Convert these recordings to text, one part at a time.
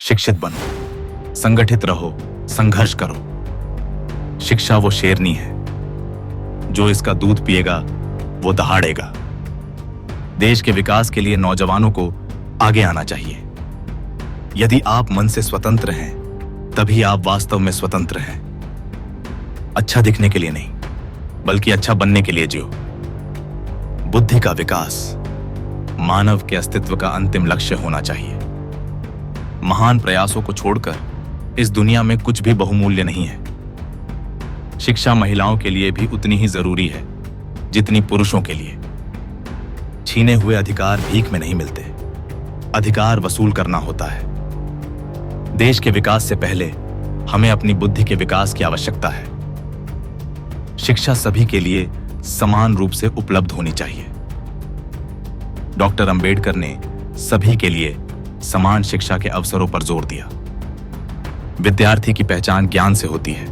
शिक्षित बनो, संगठित रहो, संघर्ष करो। शिक्षा वो शेरनी है, जो इसका दूध पिएगा वो दहाड़ेगा। देश के विकास के लिए नौजवानों को आगे आना चाहिए। यदि आप मन से स्वतंत्र हैं, तभी आप वास्तव में स्वतंत्र हैं। अच्छा दिखने के लिए नहीं, बल्कि अच्छा बनने के लिए जियो। बुद्धि का विकास मानव के अस्तित्व का अंतिम लक्ष्य होना चाहिए। महान प्रयासों को छोड़कर इस दुनिया में कुछ भी बहुमूल्य नहीं है। शिक्षा महिलाओं के लिए भी उतनी ही जरूरी है जितनी पुरुषों के लिए। छीने हुए अधिकार भीख में नहीं मिलते, अधिकार वसूल करना होता है। देश के विकास से पहले हमें अपनी बुद्धि के विकास की आवश्यकता है। शिक्षा सभी के लिए समान रूप से उपलब्ध होनी चाहिए। डॉक्टर अंबेडकर ने सभी के लिए समान शिक्षा के अवसरों पर जोर दिया। विद्यार्थी की पहचान ज्ञान से होती है,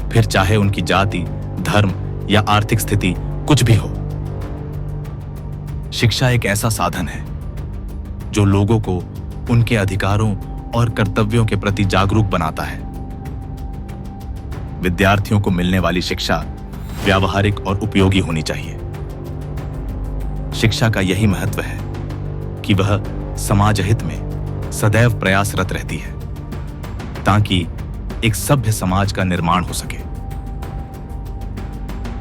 फिर चाहे उनकी जाति, धर्म या आर्थिक स्थिति कुछ भी हो। शिक्षा एक ऐसा साधन है जो लोगों को उनके अधिकारों और कर्तव्यों के प्रति जागरूक बनाता है। विद्यार्थियों को मिलने वाली शिक्षा व्यावहारिक और उपयोगी होनी चाहिए। शिक्षा का यही महत्व है कि वह समाज हित में सदैव प्रयासरत रहती है, ताकि एक सभ्य समाज का निर्माण हो सके।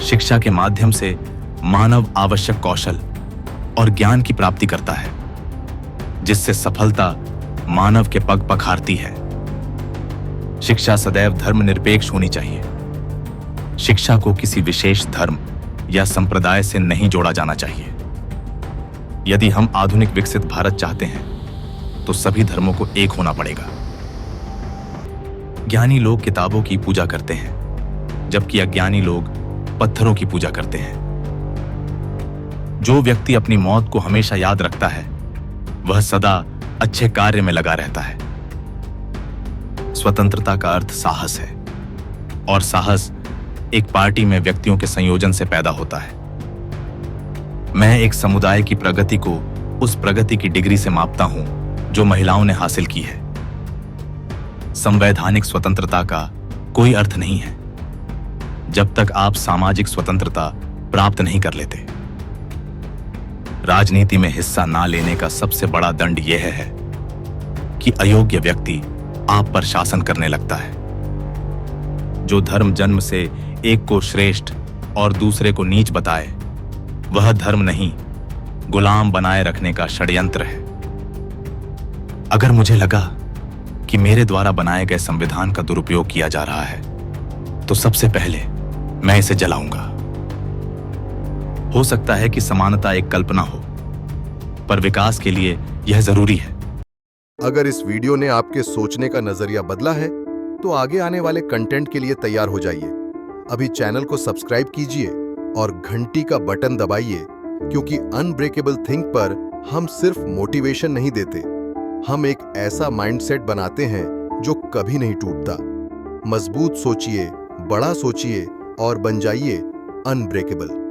शिक्षा के माध्यम से मानव आवश्यक कौशल और ज्ञान की प्राप्ति करता है, जिससे सफलता मानव के पग पखारती है। शिक्षा सदैव धर्मनिरपेक्ष होनी चाहिए। शिक्षा को किसी विशेष धर्म या संप्रदाय से नहीं जोड़ा जाना चाहिए। यदि हम आधुनिक विकसित भारत चाहते हैं, तो सभी धर्मों को एक होना पड़ेगा। ज्ञानी लोग किताबों की पूजा करते हैं, जबकि अज्ञानी लोग पत्थरों की पूजा करते हैं। जो व्यक्ति अपनी मौत को हमेशा याद रखता है, वह सदा अच्छे कार्य में लगा रहता है। स्वतंत्रता का अर्थ साहस है, और साहस एक पार्टी में व्यक्तियों के संयोजन से पैदा होता है। मैं एक समुदाय की प्रगति को उस प्रगति की डिग्री से मापता हूं जो महिलाओं ने हासिल की है। संवैधानिक स्वतंत्रता का कोई अर्थ नहीं है जब तक आप सामाजिक स्वतंत्रता प्राप्त नहीं कर लेते। राजनीति में हिस्सा ना लेने का सबसे बड़ा दंड यह है कि अयोग्य व्यक्ति आप पर शासन करने लगता है। जो धर्म जन्म से एक को श्रेष्ठ और दूसरे को नीच बताए, वह धर्म नहीं, गुलाम बनाए रखने का षड्यंत्र है। अगर मुझे लगा कि मेरे द्वारा बनाए गए संविधान का दुरुपयोग किया जा रहा है, तो सबसे पहले मैं इसे जलाऊंगा। हो सकता है कि समानता एक कल्पना हो, पर विकास के लिए यह जरूरी है। अगर इस वीडियो ने आपके सोचने का नजरिया बदला है, तो आगे आने वाले कंटेंट के लिए तैयार हो जाइए। अभी चैनल को सब्सक्राइब कीजिए और घंटी का बटन दबाइए, क्योंकि अनब्रेकेबल थिंक पर हम सिर्फ मोटिवेशन नहीं देते, हम एक ऐसा माइंडसेट बनाते हैं जो कभी नहीं टूटता। मजबूत सोचिए, बड़ा सोचिए और बन जाइए अनब्रेकेबल।